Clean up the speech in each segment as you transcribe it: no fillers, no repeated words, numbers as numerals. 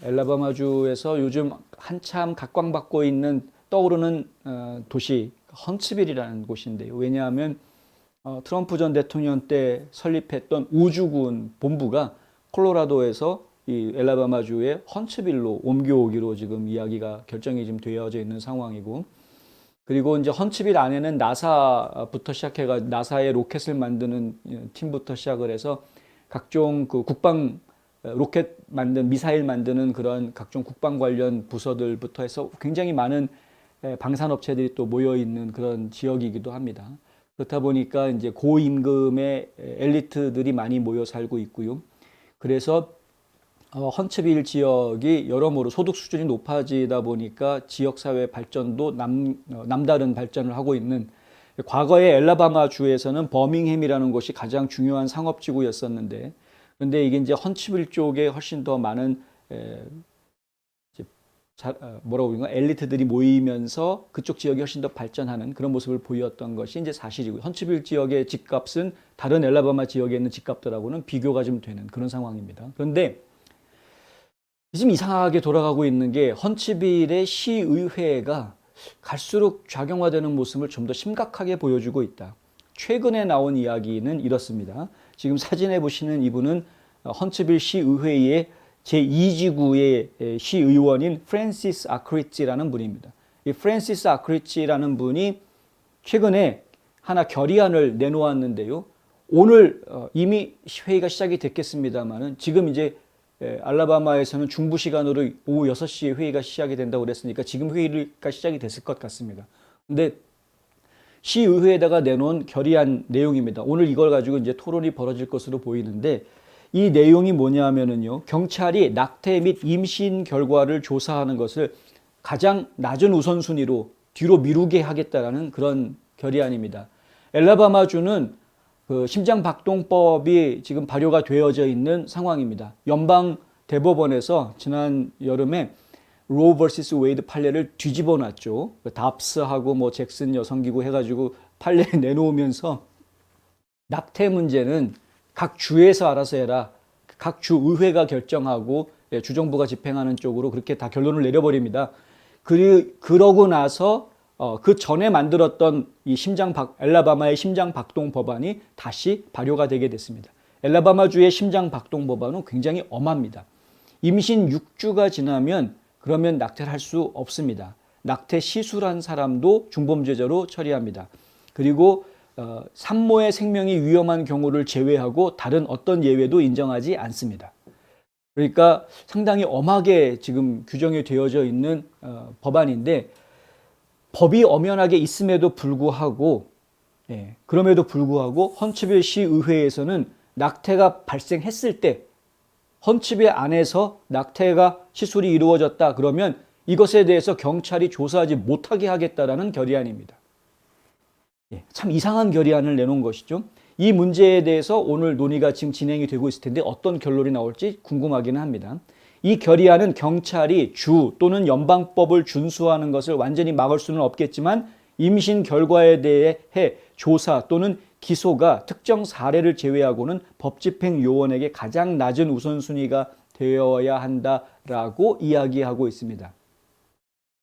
엘라바마주에서 요즘 한참 각광받고 있는 떠오르는 도시 헌츠빌이라는 곳인데요. 왜냐하면 트럼프 전 대통령 때 설립했던 우주군 본부가 콜로라도에서 이 엘라바마주의 헌츠빌로 옮겨오기로 지금 이야기가 결정이 지금 되어져 있는 상황이고, 그리고 이제 헌츠빌 안에는 나사부터 시작해가 나사의 로켓을 만드는 팀부터 시작을 해서 각종 그 국방 로켓 미사일 만드는 그런 각종 국방 관련 부서들부터 해서 굉장히 많은 방산업체들이 또 모여 있는 그런 지역이기도 합니다. 그렇다 보니까 이제 고임금의 엘리트들이 많이 모여 살고 있고요. 그래서 헌츠빌 지역이 여러모로 소득 수준이 높아지다 보니까 지역사회 발전도 남다른 발전을 하고 있는, 과거에 엘라바마 주에서는 버밍햄이라는 곳이 가장 중요한 상업지구였었는데, 그런데 이게 이제 헌츠빌 쪽에 훨씬 더 많은 뭐라고 그러나 엘리트들이 모이면서 그쪽 지역이 훨씬 더 발전하는 그런 모습을 보였던 것이 이제 사실이고요. 헌츠빌 지역의 집값은 다른 엘라바마 지역에 있는 집값들하고는 비교가 좀 되는 그런 상황입니다. 그런데 지금 이상하게 돌아가고 있는 게 헌츠빌의 시의회가 갈수록 좌경화되는 모습을 좀 더 심각하게 보여주고 있다. 최근에 나온 이야기는 이렇습니다. 지금 사진에 보시는 이분은 헌츠빌 시의회의 제2지구의 시의원인 프랜시스 아크리치라는 분입니다. 이 프랜시스 아크리치라는 분이 최근에 하나 결의안을 내놓았는데요. 오늘 이미 회의가 시작이 됐겠습니다만은 지금 이제 알라바마에서는 중부 시간으로 오후 6시에 회의가 시작이 된다고 그랬으니까 지금 회의가 시작이 됐을 것 같습니다. 근데 시의회에다가 내놓은 결의안 내용입니다. 오늘 이걸 가지고 이제 토론이 벌어질 것으로 보이는데, 이 내용이 뭐냐면은요, 경찰이 낙태 및 임신 결과를 조사하는 것을 가장 낮은 우선순위로 뒤로 미루게 하겠다라는 그런 결의안입니다. 엘라바마주는 그 심장박동법이 지금 발효가 되어져 있는 상황입니다. 연방 대법원에서 지난 여름에 로 vs 웨이드 판례를 뒤집어 놨죠. 답스하고 뭐 잭슨 여성기구 해가지고 판례 내놓으면서 낙태 문제는 각 주에서 알아서 해라. 각 주 의회가 결정하고 주정부가 집행하는 쪽으로 그렇게 다 결론을 내려버립니다. 그러고 나서 그 전에 만들었던 이 엘라바마의 심장박동 법안이 다시 발효가 되게 됐습니다. 엘라바마주의 심장박동 법안은 굉장히 엄합니다. 임신 6주가 지나면 그러면 낙태를 할 수 없습니다. 낙태 시술한 사람도 중범죄자로 처리합니다. 그리고 산모의 생명이 위험한 경우를 제외하고 다른 어떤 예외도 인정하지 않습니다. 그러니까 상당히 엄하게 지금 규정이 되어져 있는 법안인데, 법이 엄연하게 있음에도 불구하고, 그럼에도 불구하고 헌츠빌 시의회에서는 낙태가 발생했을 때 헌츠빌 안에서 낙태가 시술이 이루어졌다 그러면 이것에 대해서 경찰이 조사하지 못하게 하겠다라는 결의안입니다. 참 이상한 결의안을 내놓은 것이죠. 이 문제에 대해서 오늘 논의가 지금 진행이 되고 있을 텐데 어떤 결론이 나올지 궁금하기는 합니다. 이 결의안은 경찰이 주 또는 연방법을 준수하는 것을 완전히 막을 수는 없겠지만, 임신 결과에 대해 조사 또는 기소가 특정 사례를 제외하고는 법집행요원에게 가장 낮은 우선순위가 되어야 한다라고 이야기하고 있습니다.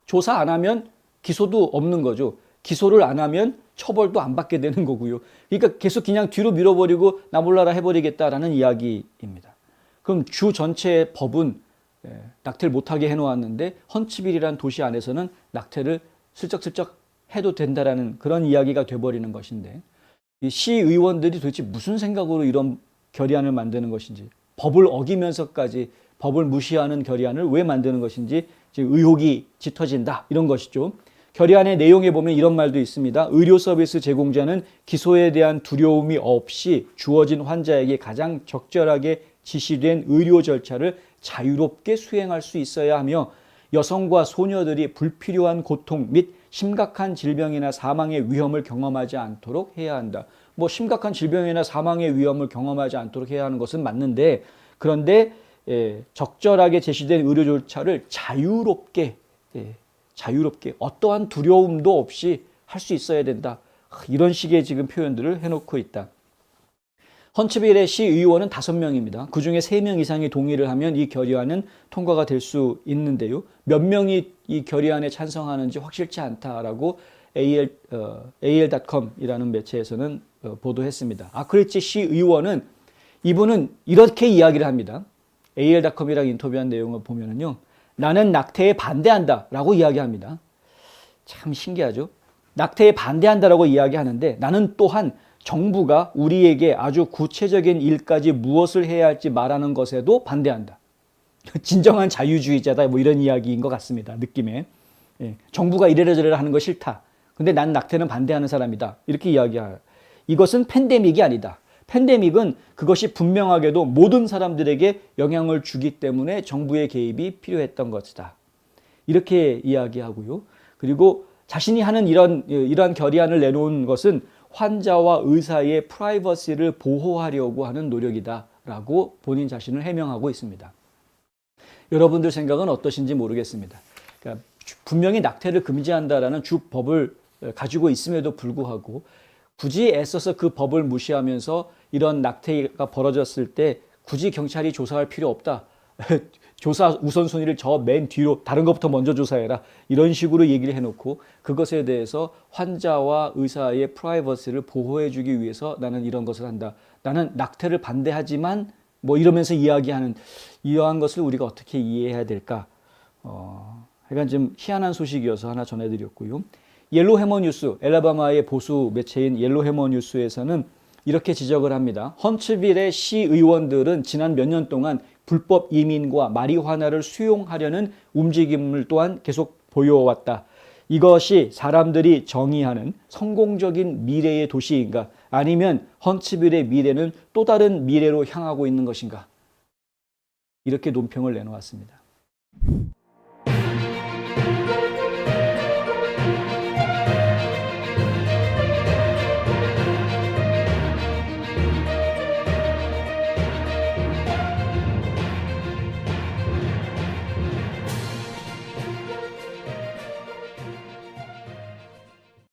조사 안 하면 기소도 없는 거죠. 기소를 안 하면 처벌도 안 받게 되는 거고요. 그러니까 계속 그냥 뒤로 밀어버리고 나 몰라라 해버리겠다라는 이야기입니다. 그럼 주 전체의 법은 낙태를 못하게 해놓았는데 헌츠빌이라는 도시 안에서는 낙태를 슬쩍슬쩍 해도 된다라는 그런 이야기가 돼버리는 것인데, 이 시의원들이 도대체 무슨 생각으로 이런 결의안을 만드는 것인지, 법을 어기면서까지 법을 무시하는 결의안을 왜 만드는 것인지 지금 의혹이 짙어진다, 이런 것이죠. 결의안의 내용에 보면 이런 말도 있습니다. 의료 서비스 제공자는 기소에 대한 두려움이 없이 주어진 환자에게 가장 적절하게 지시된 의료 절차를 자유롭게 수행할 수 있어야 하며, 여성과 소녀들이 불필요한 고통 및 심각한 질병이나 사망의 위험을 경험하지 않도록 해야 한다. 뭐 심각한 질병이나 사망의 위험을 경험하지 않도록 해야 하는 것은 맞는데, 그런데 적절하게 제시된 의료 절차를 자유롭게 어떠한 두려움도 없이 할 수 있어야 된다. 이런 식의 지금 표현들을 해놓고 있다. 헌츠빌의 시의원은 5명입니다. 그중에 3명 이상이 동의를 하면 이 결의안은 통과가 될 수 있는데요. 몇 명이 이 결의안에 찬성하는지 확실치 않다라고 AL.com이라는 매체에서는 보도했습니다. 아크리치 시의원은 이분은 이렇게 이야기를 합니다. AL.com이랑 인터뷰한 내용을 보면은요. 나는 낙태에 반대한다라고 이야기합니다. 참 신기하죠. 낙태에 반대한다라고 이야기하는데 나는 또한 정부가 우리에게 아주 구체적인 일까지 무엇을 해야 할지 말하는 것에도 반대한다. 진정한 자유주의자다 뭐 이런 이야기인 것 같습니다. 느낌에. 예, 정부가 이래라 하는 거 싫다. 근데 난 낙태는 반대하는 사람이다. 이렇게 이야기해요. 이것은 팬데믹이 아니다. 팬데믹은 그것이 분명하게도 모든 사람들에게 영향을 주기 때문에 정부의 개입이 필요했던 것이다. 이렇게 이야기하고요. 그리고 자신이 하는 이러한 결의안을 내놓은 것은 환자와 의사의 프라이버시를 보호하려고 하는 노력이다라고 본인 자신을 해명하고 있습니다. 여러분들 생각은 어떠신지 모르겠습니다. 그러니까 분명히 낙태를 금지한다라는 주 법을 가지고 있음에도 불구하고 굳이 애써서 그 법을 무시하면서 이런 낙태가 벌어졌을 때 굳이 경찰이 조사할 필요 없다. 조사 우선순위를 저 맨 뒤로 다른 것부터 먼저 조사해라. 이런 식으로 얘기를 해놓고 그것에 대해서 환자와 의사의 프라이버시를 보호해주기 위해서 나는 이런 것을 한다. 나는 낙태를 반대하지만 뭐 이러면서 이야기하는 이러한 것을 우리가 어떻게 이해해야 될까? 하여간 좀 희한한 소식이어서 하나 전해드렸고요. 옐로우해머 뉴스, 엘라바마의 보수 매체인 옐로우해머 뉴스에서는 이렇게 지적을 합니다. 헌츠빌의 시의원들은 지난 몇 년 동안 불법 이민과 마리화나를 수용하려는 움직임을 또한 계속 보여왔다. 이것이 사람들이 정의하는 성공적인 미래의 도시인가? 아니면 헌츠빌의 미래는 또 다른 미래로 향하고 있는 것인가? 이렇게 논평을 내놓았습니다.